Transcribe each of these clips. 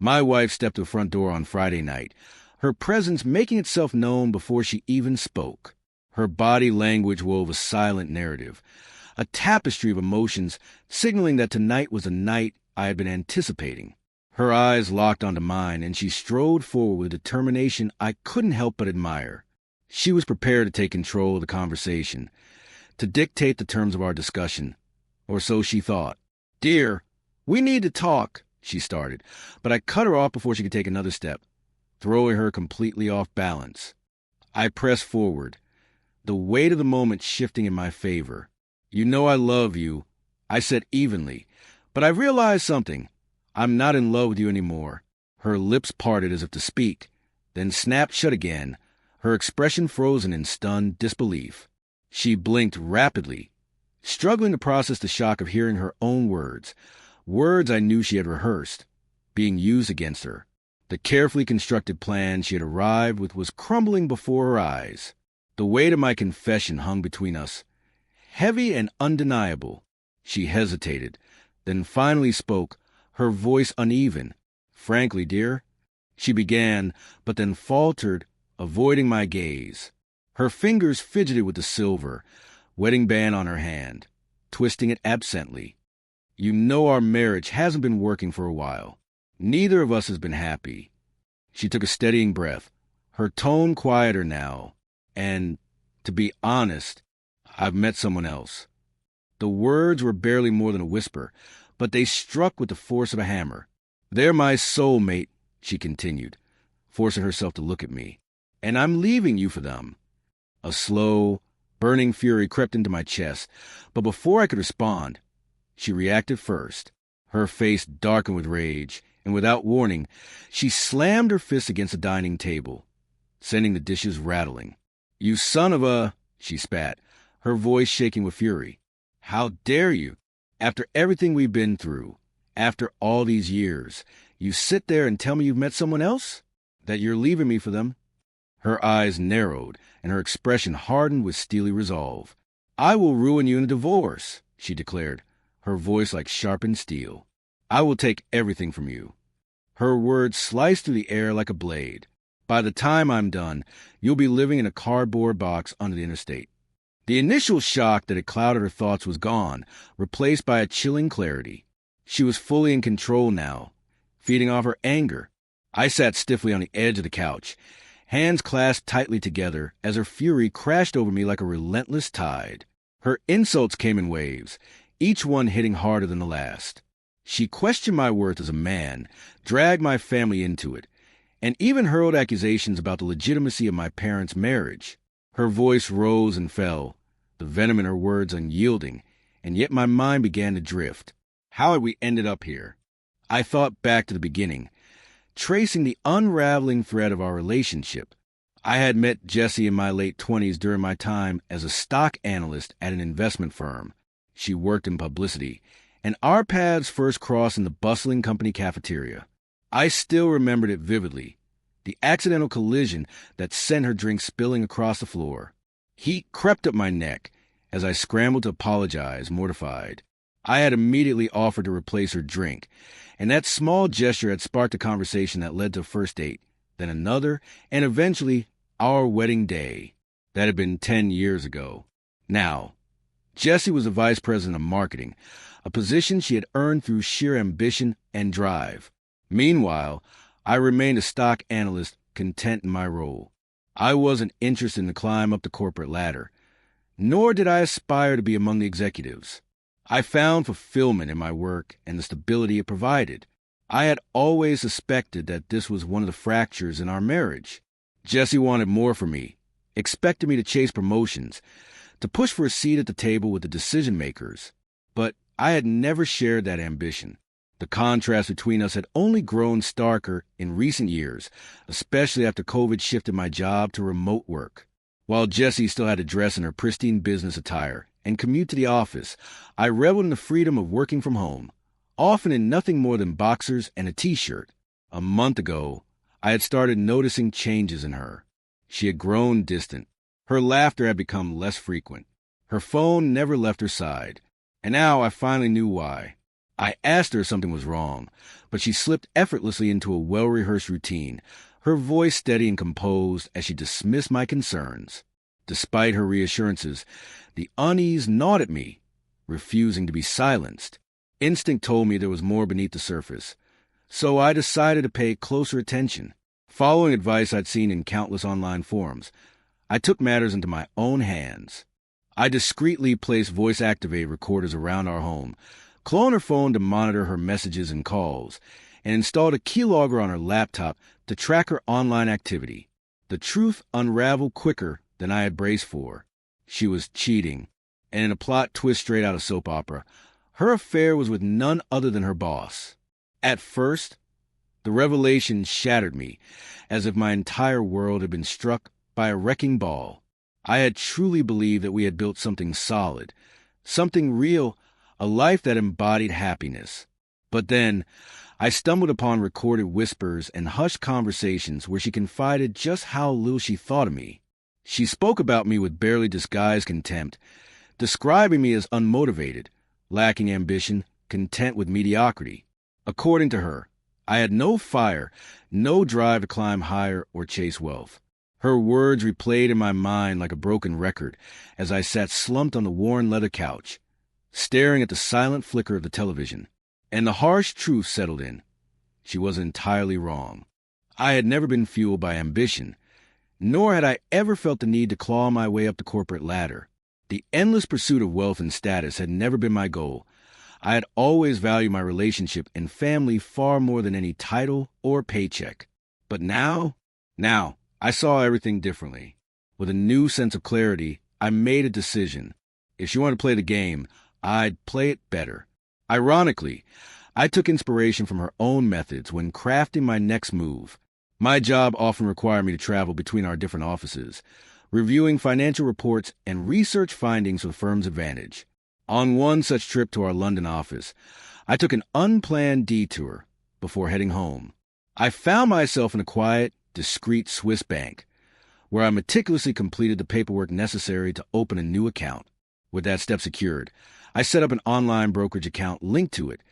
My wife stepped to the front door on Friday night, her presence making itself known before she even spoke. Her body language wove a silent narrative, a tapestry of emotions signaling that tonight was a night I had been anticipating. Her eyes locked onto mine, and she strode forward with a determination I couldn't help but admire. She was prepared to take control of the conversation, to dictate the terms of our discussion, or so she thought. "Dear, we need to talk," she started, but I cut her off before she could take another step, throwing her completely off balance. I pressed forward, the weight of the moment shifting in my favor. "You know I love you," I said evenly, "but I've realized something. I'm not in love with you anymore." Her lips parted as if to speak, then snapped shut again, her expression frozen in stunned disbelief. She blinked rapidly, struggling to process the shock of hearing her own words I knew she had rehearsed, being used against her. The carefully constructed plan she had arrived with was crumbling before her eyes. The weight of my confession hung between us, heavy and undeniable. She hesitated, then finally spoke, her voice uneven. "Frankly, dear," she began, but then faltered, avoiding my gaze. Her fingers fidgeted with the silver wedding band on her hand, twisting it absently. "You know our marriage hasn't been working for a while. Neither of us has been happy." She took a steadying breath, her tone quieter now. "And, to be honest, I've met someone else." The words were barely more than a whisper, but they struck with the force of a hammer. "They're my soulmate," she continued, forcing herself to look at me. "And I'm leaving you for them." A slow, burning fury crept into my chest, but before I could respond, she reacted first. Her face darkened with rage, and without warning, she slammed her fist against the dining table, sending the dishes rattling. "You son of a—" she spat, her voice shaking with fury. "How dare you? After everything we've been through, after all these years, you sit there and tell me you've met someone else? That you're leaving me for them?" Her eyes narrowed, and her expression hardened with steely resolve. "I will ruin you in a divorce," she declared, her voice like sharpened steel. "I will take everything from you." Her words sliced through the air like a blade. "By the time I'm done, you'll be living in a cardboard box under the interstate." The initial shock that had clouded her thoughts was gone, replaced by a chilling clarity. She was fully in control now, feeding off her anger. I sat stiffly on the edge of the couch, hands clasped tightly together as her fury crashed over me like a relentless tide. Her insults came in waves, each one hitting harder than the last. She questioned my worth as a man, dragged my family into it, and even hurled accusations about the legitimacy of my parents' marriage. Her voice rose and fell, the venom in her words unyielding, and yet my mind began to drift. How had we ended up here? I thought back to the beginning, tracing the unraveling thread of our relationship. I had met Jessie in my late 20s during my time as a stock analyst at an investment firm. She worked in publicity, and our paths first crossed in the bustling company cafeteria. I still remembered it vividly, the accidental collision that sent her drink spilling across the floor. Heat crept up my neck as I scrambled to apologize, mortified. I had immediately offered to replace her drink, and that small gesture had sparked a conversation that led to a first date, then another, and eventually our wedding day. That had been 10 years ago. Now, Jessie was the vice president of marketing, a position she had earned through sheer ambition and drive. Meanwhile, I remained a stock analyst, content in my role. I wasn't interested in the climb up the corporate ladder, nor did I aspire to be among the executives. I found fulfillment in my work and the stability it provided. I had always suspected that this was one of the fractures in our marriage. Jessie wanted more from me, expected me to chase promotions, to push for a seat at the table with the decision makers. But I had never shared that ambition. The contrast between us had only grown starker in recent years, especially after COVID shifted my job to remote work. While Jessie still had to dress in her pristine business attire and commute to the office, I reveled in the freedom of working from home, often in nothing more than boxers and a t-shirt. A month ago, I had started noticing changes in her. She had grown distant. Her laughter had become less frequent. Her phone never left her side. And now I finally knew why. I asked her if something was wrong, but she slipped effortlessly into a well-rehearsed routine, her voice steady and composed as she dismissed my concerns. Despite her reassurances, the unease gnawed at me, refusing to be silenced. Instinct told me there was more beneath the surface, so I decided to pay closer attention. Following advice I'd seen in countless online forums, I took matters into my own hands. I discreetly placed voice-activated recorders around our home, cloned her phone to monitor her messages and calls, and installed a keylogger on her laptop to track her online activity. The truth unraveled quicker than I had braced for. She was cheating, and in a plot twist straight out of soap opera, her affair was with none other than her boss. At first, the revelation shattered me, as if my entire world had been struck by a wrecking ball. I had truly believed that we had built something solid, something real, a life that embodied happiness. But then, I stumbled upon recorded whispers and hushed conversations where she confided just how little she thought of me. She spoke about me with barely disguised contempt, describing me as unmotivated, lacking ambition, content with mediocrity. According to her, I had no fire, no drive to climb higher or chase wealth. Her words replayed in my mind like a broken record as I sat slumped on the worn leather couch, staring at the silent flicker of the television. And the harsh truth settled in. She was entirely wrong. I had never been fueled by ambition, nor had I ever felt the need to claw my way up the corporate ladder. The endless pursuit of wealth and status had never been my goal. I had always valued my relationship and family far more than any title or paycheck. But now, I saw everything differently. With a new sense of clarity, I made a decision. If she wanted to play the game, I'd play it better. Ironically, I took inspiration from her own methods when crafting my next move. My job often required me to travel between our different offices, reviewing financial reports and research findings for the firm's advantage. On one such trip to our London office, I took an unplanned detour before heading home. I found myself in a quiet, discreet Swiss bank, where I meticulously completed the paperwork necessary to open a new account. With that step secured, I set up an online brokerage account linked to it,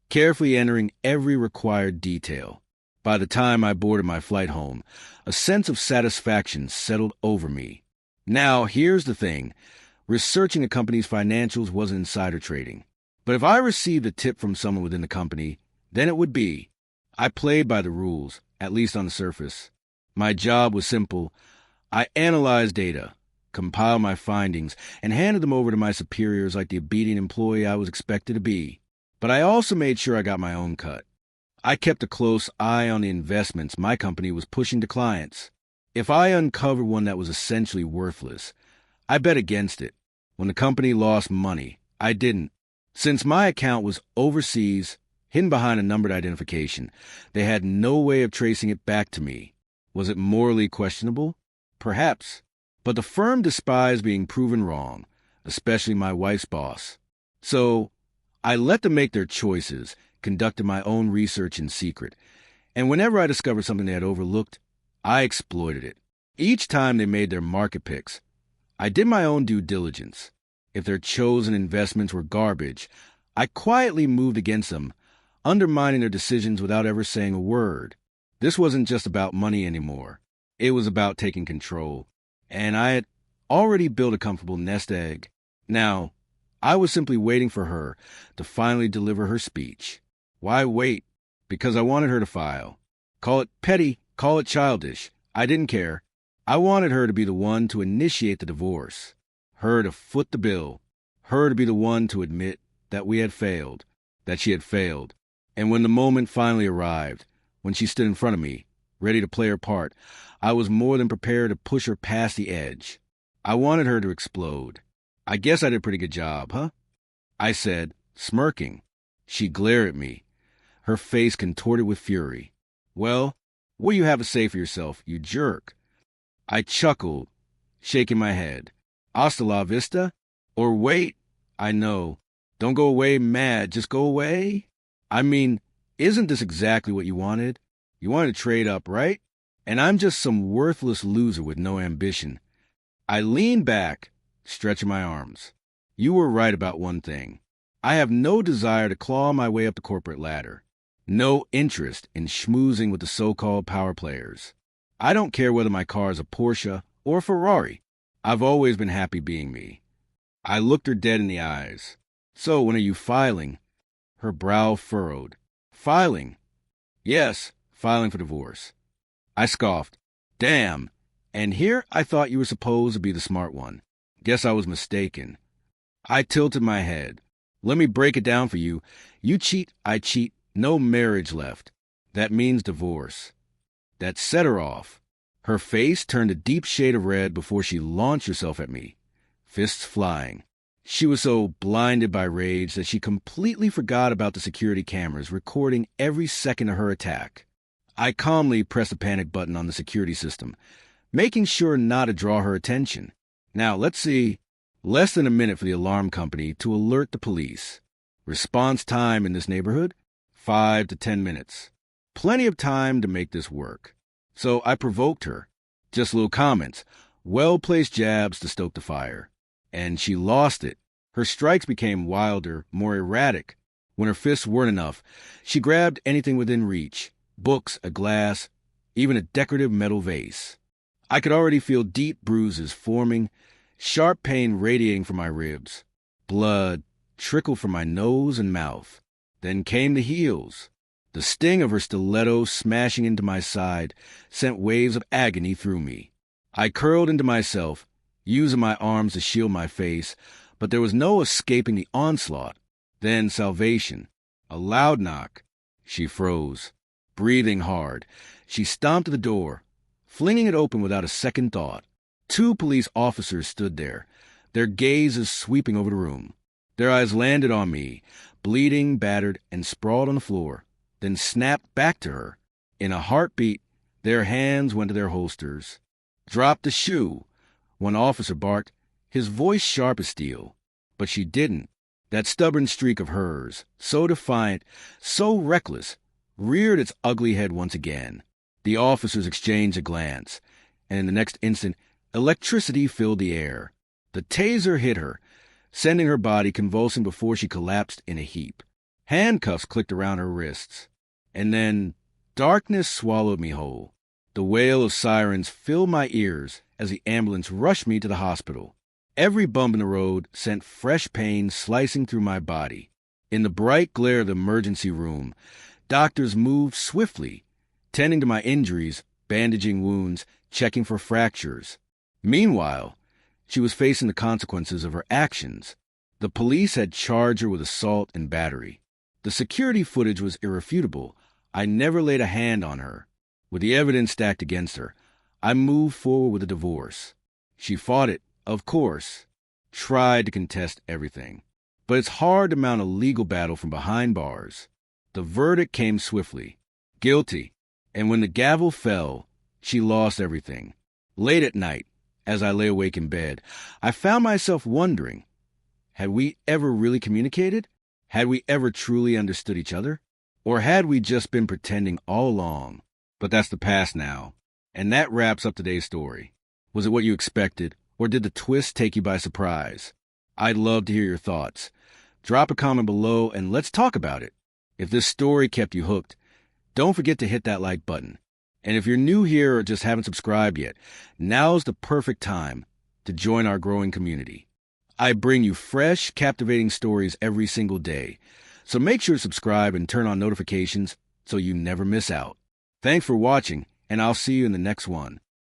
carefully entering every required detail. By the time I boarded my flight home, a sense of satisfaction settled over me. Now, here's the thing. Researching a company's financials wasn't insider trading. But if I received a tip from someone within the company, then it would be. I played by the rules, at least on the surface. My job was simple. I analyzed data, compiled my findings, and handed them over to my superiors like the obedient employee I was expected to be. But I also made sure I got my own cut. I kept a close eye on the investments my company was pushing to clients. If I uncovered one that was essentially worthless, I bet against it. When the company lost money, I didn't. Since my account was overseas, hidden behind a numbered identification, they had no way of tracing it back to me. Was it morally questionable? Perhaps. But the firm despised being proven wrong, especially my wife's boss. So I let them make their choices, conducted my own research in secret, and whenever I discovered something they had overlooked, I exploited it. Each time they made their market picks, I did my own due diligence. If their chosen investments were garbage, I quietly moved against them, undermining their decisions without ever saying a word. This wasn't just about money anymore. It was about taking control. And I had already built a comfortable nest egg. Now, I was simply waiting for her to finally deliver her speech. Why wait? Because I wanted her to file. Call it petty, call it childish. I didn't care. I wanted her to be the one to initiate the divorce. Her to foot the bill. Her to be the one to admit that we had failed, that she had failed. And when the moment finally arrived, when she stood in front of me, ready to play her part, I was more than prepared to push her past the edge. I wanted her to explode. I guess I did a pretty good job, huh? I said, smirking. She glared at me, her face contorted with fury. Well, what do you have to say for yourself, you jerk? I chuckled, shaking my head. Hasta la vista? Or wait, I know. Don't go away mad, just go away? I mean, isn't this exactly what you wanted? You wanted to trade up, right? And I'm just some worthless loser with no ambition. I leaned back, stretching my arms. You were right about one thing. I have no desire to claw my way up the corporate ladder. No interest in schmoozing with the so-called power players. I don't care whether my car is a Porsche or a Ferrari. I've always been happy being me. I looked her dead in the eyes. So, when are you filing? Her brow furrowed. Filing? Yes, filing for divorce. I scoffed. Damn. And here I thought you were supposed to be the smart one. Guess I was mistaken. I tilted my head. Let me break it down for you. You cheat, I cheat, no marriage left. That means divorce. That set her off. Her face turned a deep shade of red before she launched herself at me, fists flying. She was so blinded by rage that she completely forgot about the security cameras recording every second of her attack. I calmly pressed the panic button on the security system, making sure not to draw her attention. Now, let's see. Less than a minute for the alarm company to alert the police. Response time in this neighborhood? 5 to 10 minutes. Plenty of time to make this work. So I provoked her. Just little comments. Well-placed jabs to stoke the fire. And she lost it. Her strikes became wilder, more erratic. When her fists weren't enough, she grabbed anything within reach. Books, a glass, even a decorative metal vase. I could already feel deep bruises forming, sharp pain radiating from my ribs. Blood trickled from my nose and mouth. Then came the heels. The sting of her stiletto smashing into my side sent waves of agony through me. I curled into myself, using my arms to shield my face, but there was no escaping the onslaught. Then salvation. A loud knock. She froze, breathing hard. She stomped to the door, flinging it open without a second thought. 2 police officers stood there, their gazes sweeping over the room. Their eyes landed on me, bleeding, battered, and sprawled on the floor, then snapped back to her. In a heartbeat, their hands went to their holsters. Drop the shoe. One officer barked, his voice sharp as steel. But she didn't. That stubborn streak of hers, so defiant, so reckless, reared its ugly head once again. The officers exchanged a glance, and in the next instant, electricity filled the air. The taser hit her, sending her body convulsing before she collapsed in a heap. Handcuffs clicked around her wrists. And then darkness swallowed me whole. The wail of sirens filled my ears as the ambulance rushed me to the hospital. Every bump in the road sent fresh pain slicing through my body. In the bright glare of the emergency room, doctors moved swiftly, tending to my injuries, bandaging wounds, checking for fractures. Meanwhile, she was facing the consequences of her actions. The police had charged her with assault and battery. The security footage was irrefutable. I never laid a hand on her. With the evidence stacked against her, I moved forward with a divorce. She fought it, of course, tried to contest everything. But it's hard to mount a legal battle from behind bars. The verdict came swiftly. Guilty. And when the gavel fell, she lost everything. Late at night, as I lay awake in bed, I found myself wondering, had we ever really communicated? Had we ever truly understood each other? Or had we just been pretending all along? But that's the past now. And that wraps up today's story. Was it what you expected, or did the twist take you by surprise? I'd love to hear your thoughts. Drop a comment below and let's talk about it. If this story kept you hooked, don't forget to hit that like button. And if you're new here or just haven't subscribed yet, now's the perfect time to join our growing community. I bring you fresh, captivating stories every single day. So make sure to subscribe and turn on notifications so you never miss out. Thanks for watching, and I'll see you in the next one.